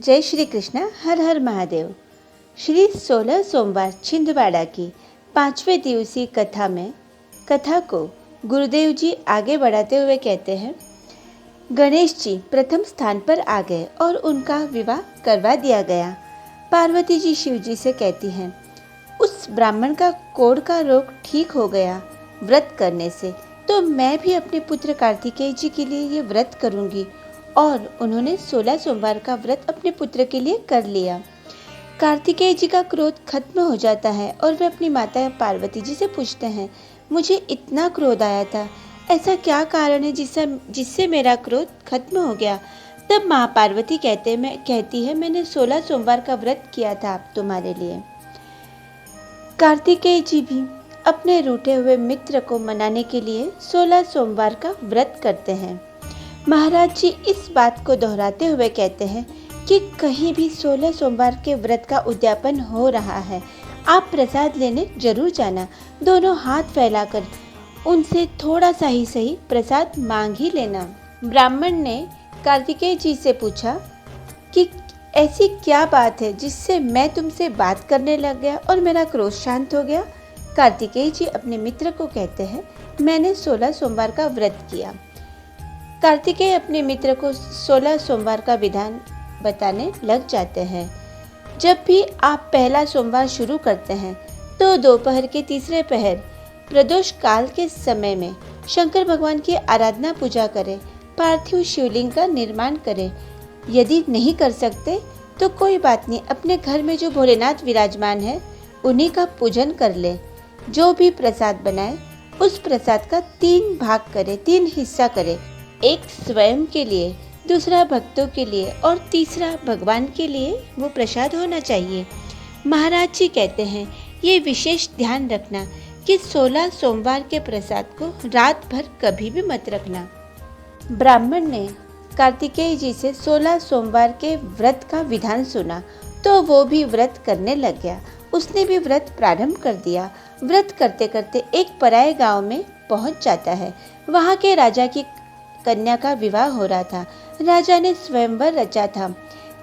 जय श्री कृष्ण। हर हर महादेव। श्री 16 सोमवार छिंदवाड़ा की 5वें दिवसीय कथा को गुरुदेव जी आगे बढ़ाते हुए कहते हैं, गणेश जी प्रथम स्थान पर आ गए और उनका विवाह करवा दिया गया। पार्वती जी शिव जी से कहती हैं, उस ब्राह्मण का कोढ़ का रोग ठीक हो गया व्रत करने से, तो मैं भी अपने पुत्र कार्तिकेय जी के लिए ये व्रत करूंगी। और उन्होंने 16 सोमवार का व्रत अपने पुत्र के लिए कर लिया। कार्तिकेय जी का क्रोध खत्म हो जाता है और वे अपनी माता पार्वती जी से पूछते हैं, मुझे इतना क्रोध आया था, ऐसा क्या कारण है जिससे मेरा क्रोध खत्म हो गया। तब माँ पार्वती कहती है, मैंने 16 सोमवार का व्रत किया था आप तुम्हारे लिए। कार्तिकेय जी भी अपने रूठे हुए मित्र को मनाने के लिए 16 सोमवार का व्रत करते हैं। महाराज जी इस बात को दोहराते हुए कहते हैं कि कहीं भी 16 सोमवार के व्रत का उद्यापन हो रहा है, आप प्रसाद लेने जरूर जाना। दोनों हाथ फैलाकर उनसे थोड़ा सा ही सही प्रसाद मांग ही लेना। ब्राह्मण ने कार्तिकेय जी से पूछा कि ऐसी क्या बात है जिससे मैं तुमसे बात करने लग गया और मेरा क्रोध शांत हो गया। कार्तिकेय जी अपने मित्र को कहते हैं, मैंने 16 सोमवार का व्रत किया। कार्तिकेय अपने मित्र को 16 सोमवार का विधान बताने लग जाते हैं। जब भी आप पहला सोमवार शुरू करते हैं तो दोपहर के तीसरे पहर प्रदोष काल के समय में शंकर भगवान की आराधना पूजा करें, पार्थिव शिवलिंग का निर्माण करें। यदि नहीं कर सकते तो कोई बात नहीं, अपने घर में जो भोलेनाथ विराजमान है उन्हीं का पूजन कर ले। जो भी प्रसाद बनाए उस प्रसाद का 3 भाग करें, 3 हिस्सा करें। एक स्वयं के लिए, दूसरा भक्तों के लिए और तीसरा भगवान के लिए वो प्रसाद होना चाहिए। महाराज जी कहते हैं, ये विशेष ध्यान रखना कि 16 सोमवार के प्रसाद को रात भर कभी भी मत रखना। ब्राह्मण ने कार्तिकेय जी से 16 सोमवार के व्रत का विधान सुना तो वो भी व्रत करने लग गया। उसने भी व्रत प्रारंभ कर दिया। व्रत करते करते एक पराये गांव में पहुंच जाता है। वहां के राजा की कन्या का विवाह हो रहा था। राजा ने स्वयंवर रचा था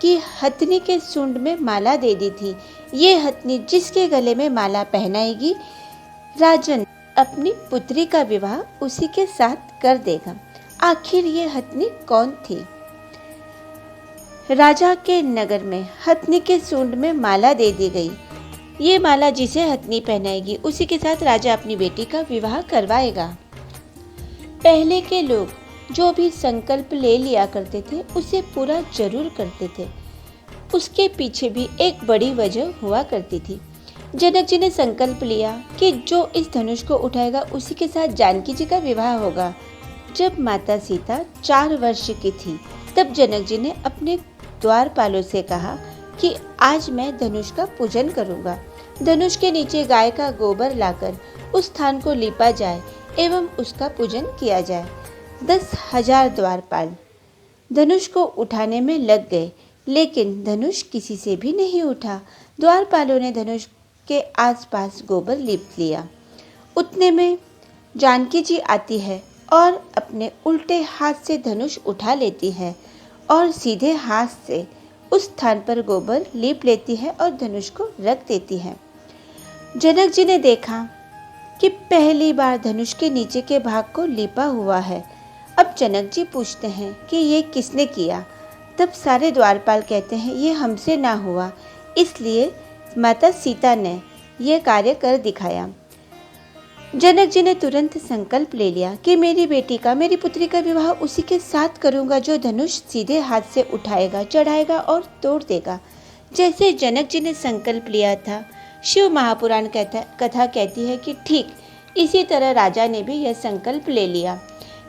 कि हथनी के सूंड में माला दे दी थी। ये हथनी जिसके गले में माला पहनाएगी, राजन अपनी पुत्री का विवाह उसी के साथ कर देगा। आखिर ये हथनी कौन थी? राजा के नगर में हथनी के सूंड में माला दे दी गई। ये माला जिसे हथनी पहनाएगी उसी के साथ राजा अपनी बेटी का विवाह करवाएगा। पहले के लोग जो भी संकल्प ले लिया करते थे उसे पूरा जरूर करते थे। उसके पीछे भी एक बड़ी वजह हुआ करती थी। जनक जी ने संकल्प लिया कि जो इस धनुष को उठाएगा उसी के साथ जानकी जी का विवाह होगा। जब माता सीता 4 वर्ष की थी तब जनक जी ने अपने द्वारपालों से कहा कि आज मैं धनुष का पूजन करूंगा। धनुष के नीचे गाय का गोबर लाकर उस स्थान को लीपा जाए एवं उसका पूजन किया जाए। 10,000 द्वारपाल धनुष को उठाने में लग गए, लेकिन धनुष किसी से भी नहीं उठा। द्वारपालों ने धनुष के आसपास गोबर लीप लिया। उतने में जानकी जी आती है और अपने उल्टे हाथ से धनुष उठा लेती है और सीधे हाथ से उस स्थान पर गोबर लीप लेती है और धनुष को रख देती है। जनक जी ने देखा कि पहली बार धनुष के नीचे के भाग को लीपा हुआ है। अब जनक जी पूछते हैं कि ये किसने किया? तब सारे द्वारपाल कहते हैं, ये हमसे ना हुआ, इसलिए माता सीता ने यह कार्य कर दिखाया। जनक जी ने तुरंत संकल्प ले लिया कि मेरी बेटी का, मेरी पुत्री का विवाह उसी के साथ करूंगा जो धनुष सीधे हाथ से उठाएगा, चढ़ाएगा और तोड़ देगा। जैसे जनक जी ने संकल्प लिया था, शिव महापुराण कथा कहती है कि ठीक इसी तरह राजा ने भी यह संकल्प ले लिया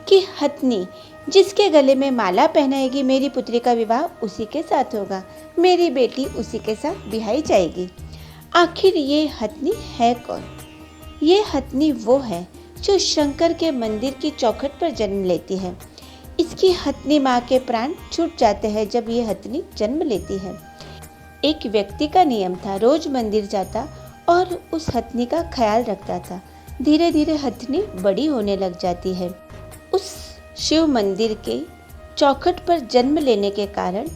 कि हथनी जिसके गले में माला पहनाएगी, मेरी पुत्री का विवाह उसी के साथ होगा, मेरी बेटी उसी के साथ बिहाई जाएगी। आखिर ये हथनी है कौन? ये हथनी वो है जो शंकर के मंदिर की चौखट पर जन्म लेती है। इसकी हथनी माँ के प्राण छूट जाते हैं जब ये हथनी जन्म लेती है। एक व्यक्ति का नियम था, रोज मंदिर जाता और उस हथनी का ख्याल रखता था। धीरे धीरे हथनी बड़ी होने लग जाती है। उस शिव मंदिर के चौखट पर जन्म लेने के कारण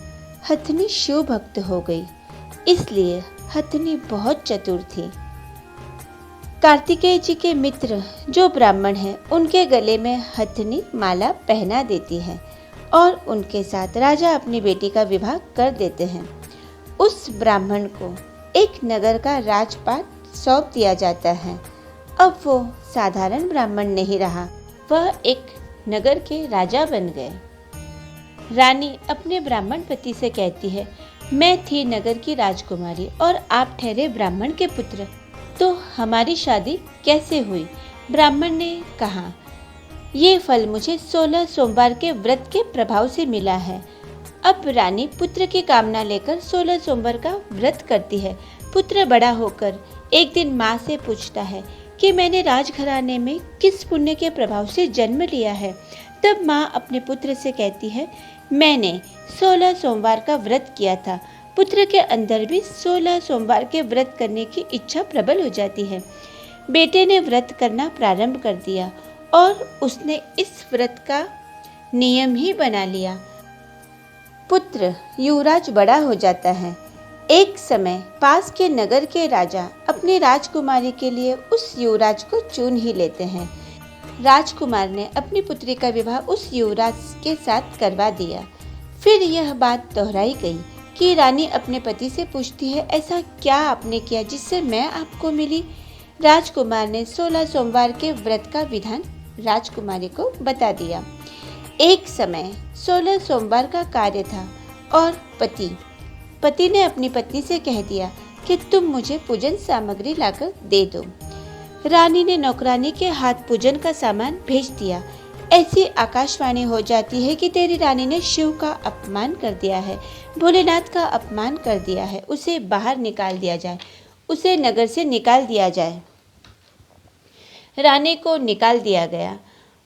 हथनी शिव भक्त हो गई, इसलिए हथनी बहुत चतुर थी। कार्तिकेय जी के मित्र जो ब्राह्मण हैं, उनके गले में हथनी माला पहना देती है और उनके साथ राजा अपनी बेटी का विवाह कर देते हैं। उस ब्राह्मण को एक नगर का राजपाट सौंप दिया जाता है। अब वो साधारण ब्राह्मण नहीं रहा, वह एक नगर के राजा बन गए। रानी अपने ब्राह्मण पति से कहती है, मैं थी नगर की राजकुमारी और आप ठहरे ब्राह्मण के पुत्र, तो हमारी शादी कैसे हुई? ब्राह्मण ने कहा, ये फल मुझे 16 सोमवार के व्रत के प्रभाव से मिला है। अब रानी पुत्र की कामना लेकर 16 सोमवार का व्रत करती है। पुत्र बड़ा होकर एक दिन माँ से पूछता है कि मैंने राजघराने में किस पुण्य के प्रभाव से जन्म लिया है। तब माँ अपने पुत्र से कहती है, मैंने 16 सोमवार का व्रत किया था। पुत्र के अंदर भी 16 सोमवार के व्रत करने की इच्छा प्रबल हो जाती है। बेटे ने व्रत करना प्रारंभ कर दिया और उसने इस व्रत का नियम ही बना लिया। पुत्र युवराज बड़ा हो जाता है। एक समय पास के नगर के राजा अपनी राजकुमारी के लिए उस युवराज को चुन ही लेते हैं। राजकुमार ने अपनी पुत्री का विवाह उस युवराज के साथ करवा दिया। फिर यह बात दोहराई गई कि रानी अपने पति से पूछती है, ऐसा क्या आपने किया जिससे मैं आपको मिली? राजकुमार ने 16 सोमवार के व्रत का विधान राजकुमारी को बता दिया। एक समय 16 सोमवार का कार्य था और पति ने अपनी पत्नी से कह दिया कि तुम मुझे पूजन सामग्री लाकर दे दो। रानी ने नौकरानी के हाथ पूजन का सामान भेज दिया। ऐसी आकाशवाणी हो जाती है कि तेरी रानी ने शिव का अपमान कर दिया है, भोलेनाथ का अपमान कर दिया है, उसे बाहर निकाल दिया जाए, उसे नगर से निकाल दिया जाए। रानी को निकाल दिया गया।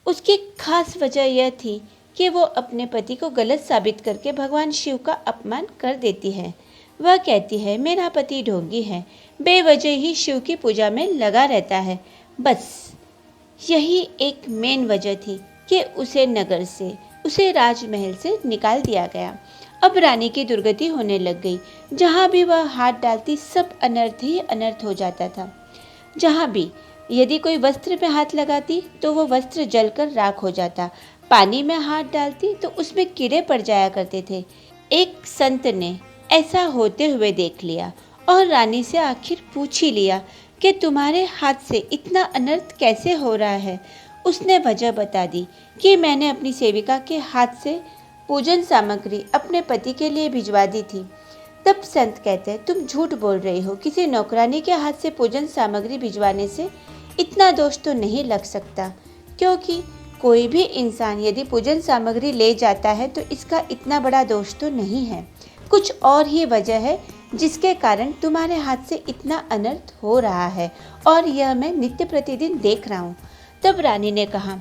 उसकी खास वजह यह थी कि वो अपने पति को गलत साबित करके भगवान शिव का अपमान कर देती है। वह कहती है, मेरा पति ढोंगी है, बेवजह ही शिव की पूजा में लगा रहता है। बस यही एक मेन वजह थी कि उसे नगर से, उसे राजमहल से निकाल दिया गया। अब रानी की दुर्गति होने लग गई। जहाँ भी वह हाथ डालती सब अनर्थ ही अनर्थ हो जाता था। जहाँ भी यदि कोई वस्त्र में हाथ लगाती तो वो वस्त्र जलकर राख हो जाता। पानी में हाथ डालती तो उसमें कीड़े पड़ जाया करते थे। एक संत ने ऐसा होते हुए देख लिया और रानी से आखिर पूछ ही लिया कि तुम्हारे हाथ से इतना अनर्थ कैसे हो रहा है। उसने वजह बता दी कि मैंने अपनी सेविका के हाथ से पूजन सामग्री अपने पति के लिए भिजवा दी थी। तब संत कहते हैं, तुम झूठ बोल रही हो, किसी नौकरानी के हाथ से पूजन सामग्री भिजवाने से इतना दोष तो नहीं लग सकता, क्योंकि कोई भी इंसान यदि पूजन सामग्री ले जाता है तो इसका इतना बड़ा दोष तो नहीं है। कुछ और ही वजह है जिसके कारण तुम्हारे हाथ से इतना अनर्थ हो रहा है और यह मैं नित्य प्रतिदिन देख रहा हूँ। तब रानी ने कहा,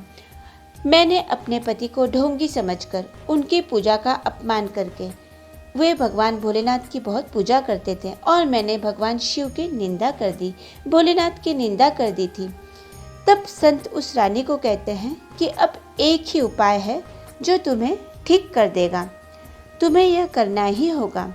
मैंने अपने पति को ढोंगी समझकर उनकी पूजा का अपमान करके, वे भगवान भोलेनाथ की बहुत पूजा करते थे और मैंने भगवान शिव की निंदा कर दी, भोलेनाथ की निंदा कर दी थी। तब संत उस रानी को कहते हैं कि अब एक ही उपाय है जो तुम्हें ठीक कर देगा, तुम्हें यह करना ही होगा।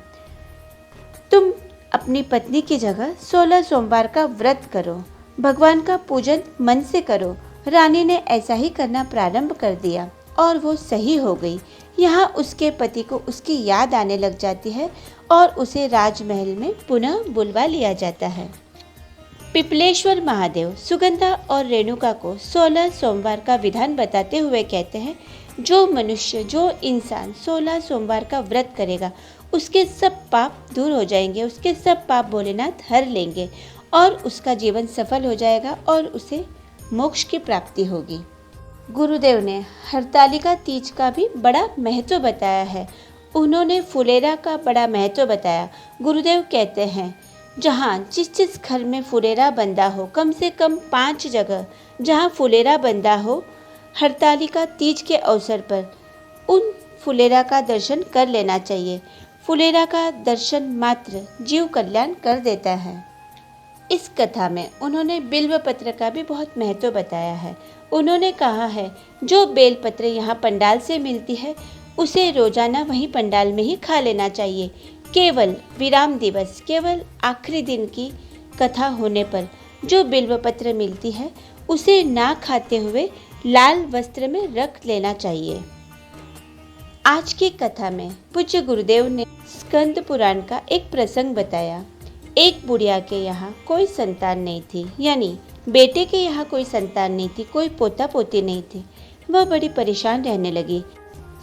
तुम अपनी पत्नी की जगह 16 सोमवार का व्रत करो, भगवान का पूजन मन से करो। रानी ने ऐसा ही करना प्रारंभ कर दिया और वो सही हो गई। यहाँ उसके पति को उसकी याद आने लग जाती है और उसे राजमहल में पुनः बुलवा लिया जाता है। पिपलेश्वर महादेव सुगंधा और रेणुका को 16 सोमवार का विधान बताते हुए कहते हैं, जो मनुष्य, जो इंसान 16 सोमवार का व्रत करेगा उसके सब पाप दूर हो जाएंगे, उसके सब पाप भोलेनाथ हर लेंगे और उसका जीवन सफल हो जाएगा और उसे मोक्ष की प्राप्ति होगी। गुरुदेव ने हरतालिका तीज का भी बड़ा महत्व बताया है। उन्होंने फुलेरा का बड़ा महत्व बताया। गुरुदेव कहते हैं, जहाँ जिस घर में फुलेरा बंधा हो, कम से कम 5 जगह जहाँ फुलेरा बंधा हो, हरतालिका तीज के अवसर पर उन फुलेरा का दर्शन कर लेना चाहिए। फुलेरा का दर्शन मात्र जीव कल्याण कर देता है। इस कथा में उन्होंने बिल्व पत्र का भी बहुत महत्व बताया है। उन्होंने कहा है, जो बेल पत्र यहाँ पंडाल से मिलती है उसे रोजाना वहीं पंडाल में ही खा लेना चाहिए। केवल विराम दिवस, केवल आखिरी दिन की कथा होने पर जो बिल्वपत्र मिलती है उसे ना खाते हुए लाल वस्त्र में रख लेना चाहिए। आज की कथा में पूज्य गुरुदेव ने स्कंद पुराण का एक प्रसंग बताया। एक बुढ़िया के यहाँ कोई संतान नहीं थी, यानी बेटे के यहाँ कोई संतान नहीं थी, कोई पोता पोती नहीं थी। वह बड़ी परेशान रहने लगी।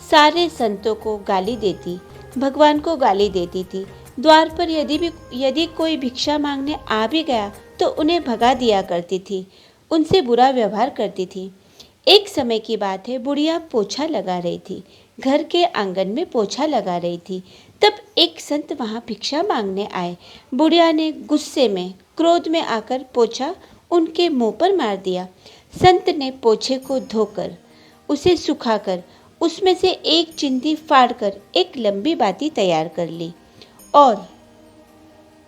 सारे संतों को गाली देती, भगवान को गाली देती थी। द्वार पर यदि कोई भिक्षा मांगने आ भी गया तो उन्हें भगा दिया करती थी, उनसे बुरा व्यवहार करती थी। एक समय की बात है, बुढ़िया पोछा लगा रही थी, घर के आंगन में पोछा लगा रही थी। तब एक संत वहां भिक्षा मांगने आए। बुढ़िया ने गुस्से में, क्रोध में आकर पोछा उनके मुंह पर मार दिया। संत ने पोछे को धोकर, उसे सुखाकर, उसमें से एक चिंदी फाड़कर एक लंबी बाती तैयार कर ली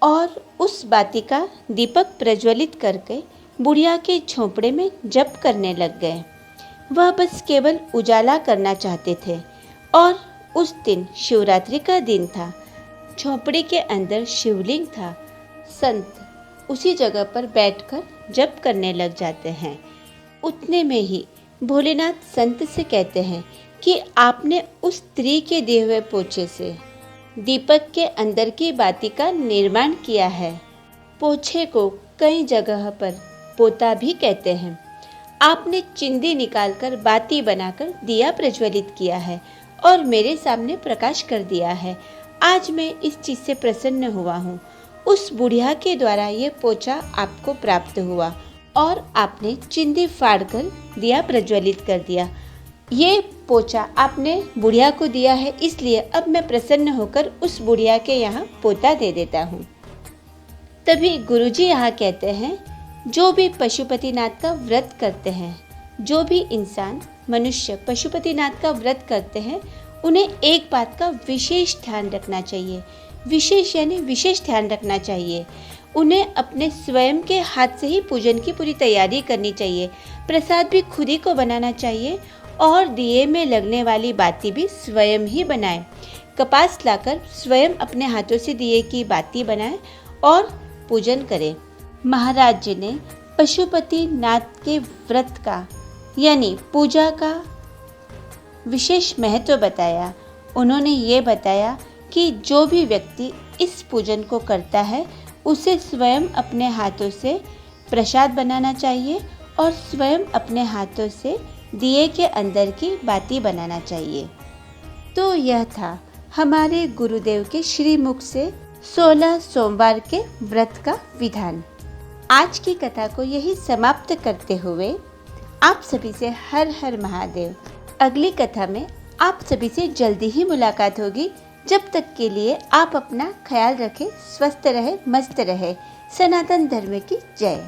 और उस बाती का दीपक प्रज्वलित करके बुढ़िया के झोंपड़े में जप करने लग गए। वह बस केवल उजाला करना चाहते थे। और उस दिन शिवरात्रि का दिन था। झोंपड़ी के अंदर शिवलिंग था। संत उसी जगह पर बैठकर जप करने लग जाते हैं। उतने में ही भोलेनाथ संत से कहते हैं कि आपने उस स्त्री के दिए हुए पोछे से दीपक के अंदर की बाती का निर्माण किया है। पोछे को कई जगह पर पोता भी कहते हैं। आपने चिंदी निकालकर बाती बनाकर दिया प्रज्वलित किया है और मेरे सामने प्रकाश कर दिया है। आज मैं इस चीज से प्रसन्न हुआ हूँ। उस बुढ़िया के द्वारा ये पोछा आपको प्राप्त हुआ और आपने चिंदी फाड़कर दिया प्रज्वलित कर दिया। ये पोछा आपने बुढ़िया को दिया है, इसलिए अब मैं प्रसन्न होकर उस बुढ़िया के यहाँ पोता दे देता हूँ। तभी गुरुजी यहाँ कहते हैं, जो भी पशुपतिनाथ का व्रत करते हैं, जो भी इंसान मनुष्य पशुपतिनाथ का व्रत करते हैं, उन्हें एक बात का विशेष ध्यान रखना चाहिए। विशेष यानी विशेष ध्यान रखना चाहिए। उन्हें अपने स्वयं के हाथ से ही पूजन की पूरी तैयारी करनी चाहिए। प्रसाद भी खुद ही को बनाना चाहिए और दिए में लगने वाली बाती भी स्वयं ही बनाएं। कपास लाकर स्वयं अपने हाथों से दिए की बाती बनाएं और पूजन करें। महाराज जी ने पशुपतिनाथ के व्रत का यानी पूजा का विशेष महत्व बताया। उन्होंने ये बताया कि जो भी व्यक्ति इस पूजन को करता है उसे स्वयं अपने हाथों से प्रसाद बनाना चाहिए और स्वयं अपने हाथों से दिए के अंदर की बाती बनाना चाहिए। तो यह था हमारे गुरुदेव के श्रीमुख से 16 सोमवार के व्रत का विधान। आज की कथा को यही समाप्त करते हुए आप सभी से हर हर महादेव। अगली कथा में आप सभी से जल्दी ही मुलाकात होगी। जब तक के लिए आप अपना ख्याल रखें, स्वस्थ रहे, मस्त रहे। सनातन धर्म की जय।